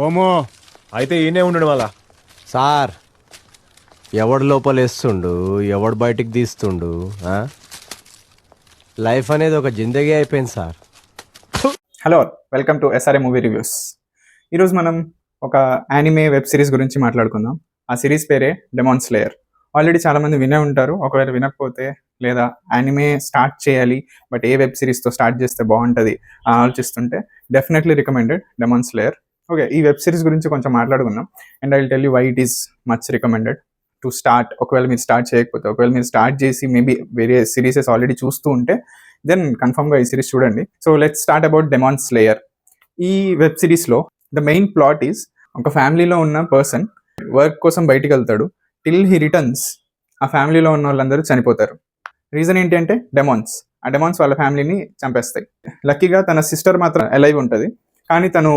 ఓమో అయితే ఈయనే ఉండడు మళ్ళా. సార్ ఎవడు లోపలేస్తుండు ఎవడు బయటికి తీస్తుండు ఆ? లైఫ్ అనేది ఒక జిందగీ అయిపోయింది sir. Hello, welcome to SRA movie reviews. ఈరోజు మనం ఒక యానిమే వెబ్ సిరీస్ గురించి మాట్లాడుకుందాం. ఆ సిరీస్ పేరే డెమాన్ స్లేయర్. ఆల్రెడీ చాలామంది వినే ఉంటారు. ఒకవేళ వినకపోతే లేదా యానిమే స్టార్ట్ చేయాలి బట్ ఏ వెబ్ సిరీస్తో స్టార్ట్ చేస్తే బాగుంటుంది ఆలోచిస్తుంటే definitely recommended demon slayer. Okay, ఈ వెబ్ సిరీస్ గురించి కొంచెం మాట్లాడుకుందాం. And I will tell you why it is much recommended to start. ఒకవేళ మీరు స్టార్ట్ చేయకపోతే, ఒకవేళ మీరు స్టార్ట్ చేసి మేబీ వేరే సిరీసెస్ ఆల్రెడీ చూస్తూ ఉంటే దెన్ కన్ఫర్మ్గా ఈ సిరీస్ చూడండి. So let's start about demon slayer. ఈ వెబ్ సిరీస్లో ద మెయిన్ ప్లాట్ ఈస్ ఒక ఫ్యామిలీలో ఉన్న పర్సన్ వర్క్ కోసం బయటికి వెళ్తాడు. టిల్ హీ రిటర్న్స్ ఆ ఫ్యామిలీలో ఉన్న వాళ్ళందరూ చనిపోతారు. రీజన్ ఏంటి అంటే డెమాన్స్. ఆ డెమాన్స్ వాళ్ళ ఫ్యామిలీని చంపేస్తాయి. లక్కీగా తన సిస్టర్ మాత్రం అలైవ్ ఉంటుంది, కానీ తను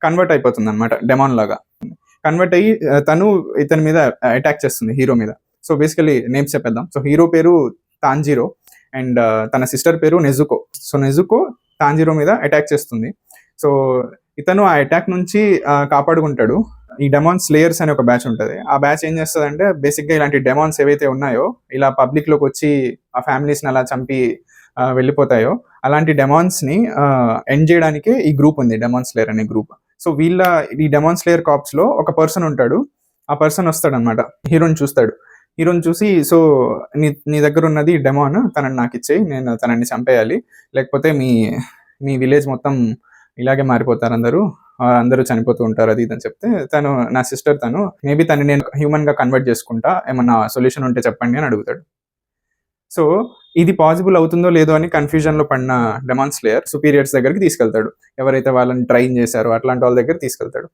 కన్వర్ట్ అయిపోతుంది అనమాట డెమాన్ లాగా. కన్వర్ట్ అయ్యి తను ఇతని మీద అటాక్ చేస్తుంది, హీరో మీద. సో బేసికలీ నేమ్స్ చెప్పేద్దాం. సో హీరో పేరు తాంజీరో అండ్ తన సిస్టర్ పేరు నెజుకో. సో నెజుకో తాంజీరో మీద అటాక్ చేస్తుంది. సో ఇతను ఆ అటాక్ నుంచి కాపాడుకుంటాడు. ఈ డెమాన్ స్లేయర్స్ అనే ఒక బ్యాచ్ ఉంటుంది. ఆ బ్యాచ్ ఏం చేస్తుంది అంటే బేసిక్గా ఇలాంటి డెమాన్స్ ఏవైతే ఉన్నాయో ఇలా పబ్లిక్లోకి వచ్చి ఆ ఫ్యామిలీస్ని అలా చంపి వెళ్ళిపోతాయో అలాంటి డెమాన్స్ని ఎండ్ చేయడానికి ఈ గ్రూప్ ఉంది, డెమాన్ స్లేయర్ అనే గ్రూప్. సో ఈ డెమాన్ స్లేయర్ కాప్స్లో ఒక పర్సన్ ఉంటాడు. ఆ పర్సన్ వస్తాడు అనమాట, హీరోని చూస్తాడు. హీరోని చూసి, సో నీ దగ్గర ఉన్నది డెమాన్, తనని నాకు ఇచ్చేయి, నేను తనని చంపేయాలి, లేకపోతే మీ విలేజ్ మొత్తం ఇలాగే మారిపోతారు, అందరూ చనిపోతూ ఉంటారు, అది ఇదని చెప్తే తను నా సిస్టర్, తను మేబీ తను నేను హ్యూమన్గా కన్వర్ట్ చేసుకుంటా, ఏమన్నా సొల్యూషన్ ఉంటే చెప్పండి అని అడుగుతాడు. సో ఇది పాసిబుల్ అవుతుందో లేదో అని కన్ఫ్యూజన్లో పడిన డెమాన్ స్లేయర్ సుపీరియర్స్ దగ్గరికి తీసుకెళ్తాడు. ఎవరైతే వాళ్ళని ట్రైన్ చేశారో అట్లాంటి వాళ్ళ దగ్గర తీసుకెళ్తాడు.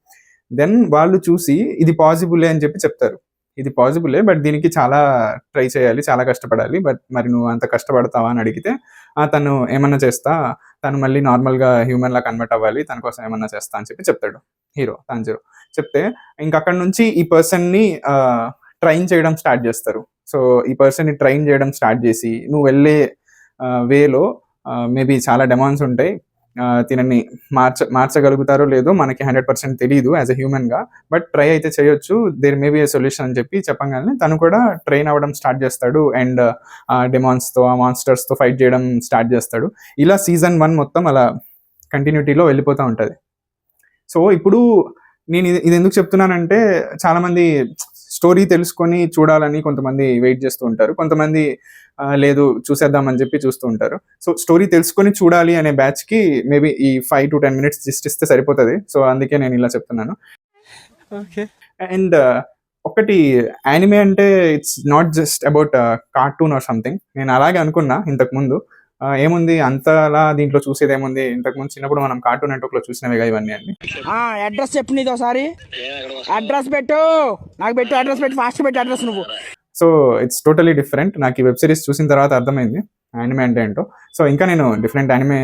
దెన్ వాళ్ళు చూసి ఇది పాసిబులే అని చెప్పి చెప్తారు. ఇది పాసిబులే, బట్ దీనికి చాలా ట్రై చేయాలి, చాలా కష్టపడాలి, బట్ మరి నువ్వు అంత కష్టపడతావా అని అడిగితే తను ఏమన్నా చేస్తా, తను మళ్ళీ నార్మల్గా హ్యూమన్లా కన్వర్ట్ అవ్వాలి, తన కోసం ఏమన్నా చేస్తా అని చెప్పి చెప్తాడు హీరో తాంజీరో. చెప్తే ఇంకక్కడి నుంచి ఈ పర్సన్ని ట్రైన్ చేయడం స్టార్ట్ చేస్తారు. సో ఈ పర్సన్ని ట్రైన్ చేయడం స్టార్ట్ చేసి నువ్వు వెళ్ళే వేలో మేబీ చాలా డెమాన్స్ ఉంటాయి, తినని మార్చగలుగుతారో లేదో మనకి 100% తెలియదు యాజ్ ఎ హ్యూమన్గా, బట్ ట్రై అయితే చేయొచ్చు, there may be a solution అని చెప్పి చెప్పగానే తను కూడా ట్రైన్ అవ్వడం స్టార్ట్ చేస్తాడు. అండ్ డెమాన్స్తో ఆ మాన్స్టర్స్తో ఫైట్ చేయడం స్టార్ట్ చేస్తాడు. ఇలా సీజన్ 1 మొత్తం అలా కంటిన్యూటీలో వెళ్ళిపోతూ ఉంటుంది. సో ఇప్పుడు నేను ఇది ఎందుకు చెప్తున్నానంటే చాలామంది స్టోరీ తెలుసుకొని చూడాలని కొంతమంది వెయిట్ చేస్తూ ఉంటారు, కొంతమంది లేదు చూసేద్దామని చెప్పి చూస్తూ ఉంటారు. సో స్టోరీ తెలుసుకొని చూడాలి అనే బ్యాచ్కి మేబీ ఈ 5 to 10 minutes జస్ట్ ఇస్తే సరిపోతుంది. సో అందుకే నేను ఇలా చెప్తున్నాను. ఓకే, అండ్ ఒకటి యానిమే అంటే it's not just about cartoon or something. నేను అలాగే అనుకున్నా ఇంతకుముందు. ఏముంది అంతలా దీంట్లో చూసేది ఏముంది, ఇంతకుముందు చిన్నప్పుడు మనం కార్టూన్ నెట్వర్క్లో చూసినవిగా ఇవన్నీ అన్ని. అడ్రస్ చెప్పు, నీది ఒకసారి అడ్రస్ పెట్టు, నాకు పెట్టు అడ్రస్ పెట్టు, ఫాస్ట్ పెట్టు అడ్రస్ నువ్వు. So it's totally different. నాకు ఈ వెబ్ సిరీస్ చూసిన తర్వాత అర్థమైంది యానిమే అంటే ఏంటో. సో ఇంకా నేను డిఫరెంట్ యానిమే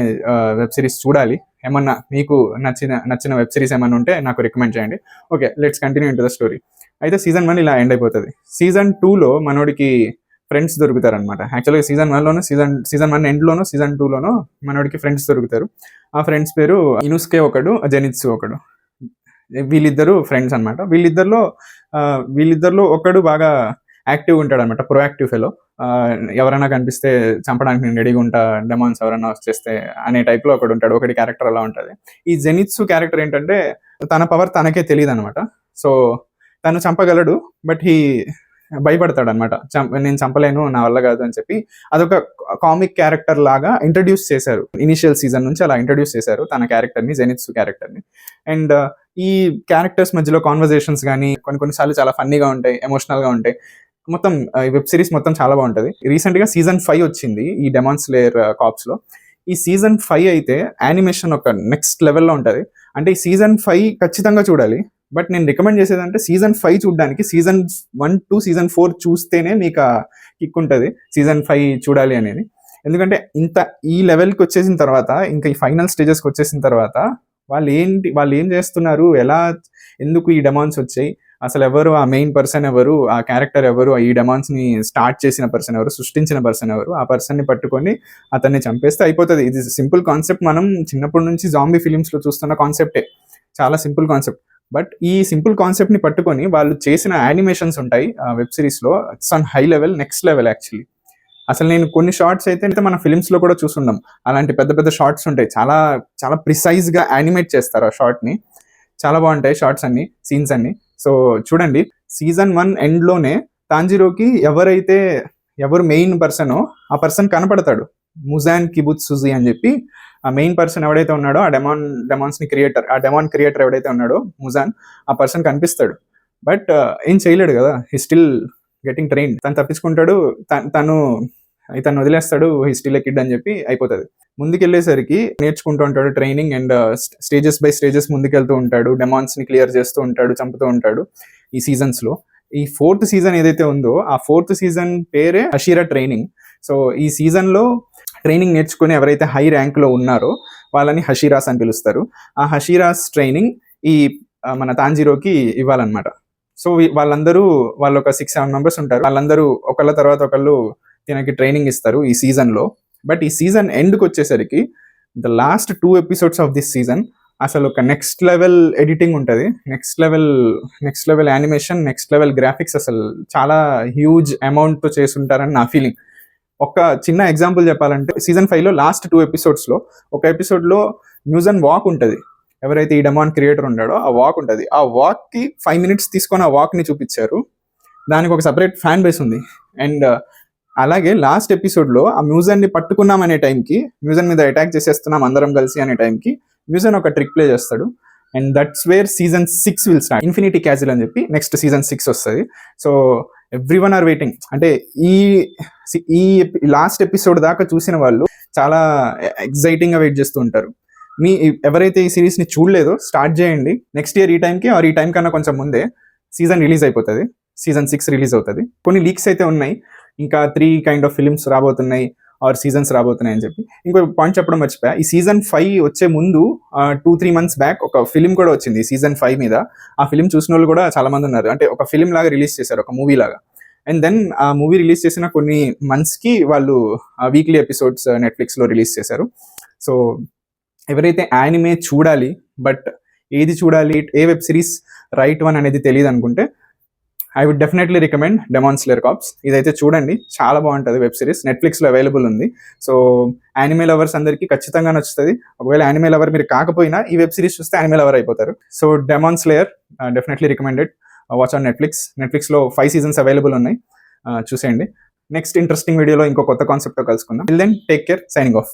వెబ్ సిరీస్ చూడాలి. ఏమన్నా మీకు నచ్చిన వెబ్ సిరీస్ ఏమన్నా ఉంటే నాకు రికమెండ్ చేయండి. Okay, let's continue in to the story. అయితే సీజన్ 1 ఇలా ఎండ్ అయిపోతుంది. సీజన్ 2లో మనోడికి ఫ్రెండ్స్ దొరుకుతారనమాట. యాక్చువల్గా సీజన్ 1లోనో సీజన్ 1 ఎండ్లోనో సీజన్ 2లోనో మనోడికి ఫ్రెండ్స్ దొరుకుతారు. ఆ ఫ్రెండ్స్ పేరు ఇనుస్కే ఒకడు, జెనిత్సు ఒకడు. వీళ్ళిద్దరు ఫ్రెండ్స్ అనమాట. వీళ్ళిద్దరిలో ఒకడు బాగా యాక్టివ్ ఉంటాడు అనమాట, ప్రొయాక్టివ్ ఫెలో. ఎవరైనా కనిపిస్తే చంపడానికి నేను రెడీగా ఉంటా, డెమాన్స్ ఎవరైనా వచ్చేస్తే అనే టైప్లో ఒకడు ఉంటాడు. ఒకటి క్యారెక్టర్ అలా ఉంటుంది. ఈ జెనిత్సు క్యారెక్టర్ ఏంటంటే తన పవర్ తనకే తెలియదు అనమాట. సో తను చంపగలడు, బట్ భయపడతాడు అనమాట. నేను చంపలేను, నా వల్ల కాదు అని చెప్పి. అదొక కామిక్ క్యారెక్టర్ లాగా ఇంట్రడ్యూస్ చేశారు. ఇనిషియల్ సీజన్ నుంచి అలా ఇంట్రడ్యూస్ చేశారు తన క్యారెక్టర్ని, జెనిత్సు క్యారెక్టర్ని. అండ్ ఈ క్యారెక్టర్స్ మధ్యలో కాన్వర్జేషన్స్ కానీ కొన్నిసార్లు చాలా ఫన్నీగా ఉంటాయి, ఎమోషనల్గా ఉంటాయి. మొత్తం ఈ వెబ్ సిరీస్ మొత్తం చాలా బాగుంటుంది. రీసెంట్గా సీజన్ 5 వచ్చింది ఈ డెమాన్ స్లేయర్ కాప్స్లో. ఈ సీజన్ 5 అయితే యానిమేషన్ ఒక నెక్స్ట్ లెవెల్లో ఉంటుంది. అంటే ఈ సీజన్ 5 ఖచ్చితంగా చూడాలి. బట్ నేను రికమెండ్ చేసేది అంటే సీజన్ 5 చూడడానికి సీజన్ 1 to సీజన్ 4 చూస్తేనే మీకు కిక్ ఉంటుంది సీజన్ 5 చూడాలి అనేది. ఎందుకంటే ఈ లెవెల్కి వచ్చేసిన తర్వాత, ఇంకా ఈ ఫైనల్ స్టేజెస్కి వచ్చేసిన తర్వాత వాళ్ళు ఏం చేస్తున్నారు, ఎందుకు ఈ డెమాన్స్ వచ్చాయి, అసలు ఎవరు ఆ మెయిన్ పర్సన్ ఎవరు, ఆ క్యారెక్టర్ ఎవరు, ఈ డెమాన్స్ని స్టార్ట్ చేసిన పర్సన్ ఎవరు, సృష్టించిన పర్సన్ ఎవరు, ఆ పర్సన్ని పట్టుకొని అతన్ని చంపేస్తే అయిపోతుంది. ఇది సింపుల్ కాన్సెప్ట్. మనం చిన్నప్పటి నుంచి జాంబీ ఫిలిమ్స్లో చూస్తున్న కాన్సెప్టే, చాలా సింపుల్ కాన్సెప్ట్. బట్ ఈ సింపుల్ కాన్సెప్ట్ని పట్టుకొని వాళ్ళు చేసిన యానిమేషన్స్ ఉంటాయి వెబ్ సిరీస్లో, it's on high level, next level actually. అసలు నేను కొన్ని షార్ట్స్ అయితే మన ఫిల్మ్స్లో కూడా చూసున్నాం, అలాంటి పెద్ద పెద్ద షార్ట్స్ ఉంటాయి, చాలా చాలా ప్రిసైజ్గా యానిమేట్ చేస్తారు ఆ షార్ట్ని. చాలా బాగుంటాయి షార్ట్స్ అన్ని, సీన్స్ అన్ని. సో చూడండి, సీజన్ 1 ఎండ్లోనే తాంజిరోకి ఎవరు మెయిన్ పర్సనో ఆ పర్సన్ కనపడతాడు, ముజాన్ కిబుత్సుజి అని చెప్పి. ఆ మెయిన్ పర్సన్ ఎవడైతే ఉన్నాడో, ఆ డెమాన్ క్రియేటర్ ఎవడైతే ఉన్నాడో ముజాన్, ఆ పర్సన్ కనిపిస్తాడు. బట్ ఏం చేయలేడు కదా, హీ స్టిల్ గెటింగ్ ట్రైన్. తను తప్పించుకుంటాడు, తను వదిలేస్తాడు, హీ స్టిల్ ఎ కిడ్ అని చెప్పి అయిపోతుంది. ముందుకెళ్ళేసరికి నేర్చుకుంటూ ఉంటాడు training, and stages by stages ముందుకెళ్తూ ఉంటాడు, డెమాన్స్ని క్లియర్ చేస్తూ ఉంటాడు, చంపుతూ ఉంటాడు ఈ సీజన్స్లో. ఈ 4th సీజన్ ఏదైతే ఉందో ఆ 4th సీజన్ పేరే హషీరా ట్రైనింగ్. సో ఈ సీజన్లో ట్రైనింగ్ నేర్చుకుని ఎవరైతే హై ర్యాంక్లో ఉన్నారో వాళ్ళని హషీరాస్ అని పిలుస్తారు. ఆ హషీరాస్ ట్రైనింగ్ ఈ మన తాంజిరోకి ఇవ్వాలన్నమాట. సో వాళ్ళు ఒక 6-7 మెంబర్స్ ఉంటారు, వాళ్ళందరూ ఒకళ్ళ తర్వాత ఒకళ్ళు దీనికి ట్రైనింగ్ ఇస్తారు ఈ సీజన్లో. బట్ ఈ సీజన్ ఎండ్కి వచ్చేసరికి the last 2 episodes of this season అసలు ఒక నెక్స్ట్ లెవెల్ ఎడిటింగ్ ఉంటుంది, next level animation, next level graphics, అసలు చాలా హ్యూజ్ అమౌంట్తో చేసుంటారని నా ఫీలింగ్. ఒక చిన్న ఎగ్జాంపుల్ చెప్పాలంటే, సీజన్ 5లో లాస్ట్ 2 episodes ఒక ఎపిసోడ్లో మ్యూజన్ వాక్ ఉంటుంది, ఎవరైతే ఈ డెమాన్ క్రియేటర్ ఉన్నాడో ఆ వాక్ ఉంటుంది. ఆ వాక్కి 5 minutes తీసుకొని ఆ వాక్ని చూపించారు, దానికి ఒక సపరేట్ ఫ్యాన్ బేస్ ఉంది. అండ్ అలాగే లాస్ట్ ఎపిసోడ్లో ఆ మ్యూజన్ని పట్టుకున్నాం అనే టైంకి, మ్యూజన్ మీద అటాక్ చేసేస్తున్నాం అందరం కలిసి అనే టైంకి మ్యూజన్ ఒక ట్రిక్ ప్లే చేస్తాడు. And that's where season 6 will start. Infinity castle అని చెప్పి నెక్స్ట్ సీజన్ 6 వస్తుంది. So everyone are waiting. అంటే ఈ లాస్ట్ ఎపిసోడ్ దాకా చూసిన వాళ్ళు చాలా ఎగ్జైటింగ్గా వెయిట్ చేస్తూ ఉంటారు. ఎవరైతే ఈ సిరీస్ని చూడలేదో స్టార్ట్ చేయండి. నెక్స్ట్ ఇయర్ ఈ టైంకి ఆర్ ఈ టైం కన్నా కొంచెం ముందే సీజన్ రిలీజ్ అయిపోతుంది, సీజన్ 6 రిలీజ్ అవుతుంది. కొన్ని లీక్స్ అయితే ఉన్నాయి, ఇంకా 3 kind of ఫిలిమ్స్ రాబోతున్నాయి ఆర్ సీజన్స్ రాబోతున్నాయి అని చెప్పి. ఇంకో పాయింట్ చెప్పడం మర్చిపోయా, ఈ సీజన్ 5 వచ్చే ముందు 2-3 months బ్యాక్ ఒక ఫిలిం కూడా వచ్చింది సీజన్ 5 మీద. ఆ ఫిలిం చూసిన వాళ్ళు కూడా చాలా మంది ఉన్నారు. అంటే ఒక ఫిలిం లాగా రిలీజ్ చేశారు, ఒక మూవీ లాగా. అండ్ దెన్ ఆ మూవీ రిలీజ్ చేసిన కొన్ని మంత్స్కి వాళ్ళు వీక్లీ ఎపిసోడ్స్ నెట్ఫ్లిక్స్లో రిలీజ్ చేశారు. సో ఎవరైతే యానిమే చూడాలి బట్ ఏది చూడాలి, ఏ వెబ్ సిరీస్ రైట్ వన్ అనేది తెలియదు అనుకుంటే, I would definitely recommend demon slayer corps. ఇదైతే చూడండి, చాలా బాగుంటుంది వెబ్ సిరీస్, నెట్ఫ్లిక్స్లో అవైలబుల్ ఉంది. సో యానిమే లవర్స్ అందరికీ ఖచ్చితంగా నచ్చుతుంది. ఒకవేళ యానిమే లవర్ మీరు కాకపోయినా ఈ వెబ్ సిరీస్ చూస్తే యానిమే లవర్ అయిపోతారు. So demon slayer definitely recommended, watch on నెట్ఫ్లిక్స్లో 5 seasons అవైలబుల్ ఉన్నాయి, చూసేయండి. నెక్స్ట్ ఇంట్రెస్టింగ్ వీడియోలో ఇంకో కొత్త కాన్సెప్ట్తో కలుసుకుందాం. Till then take care, signing of.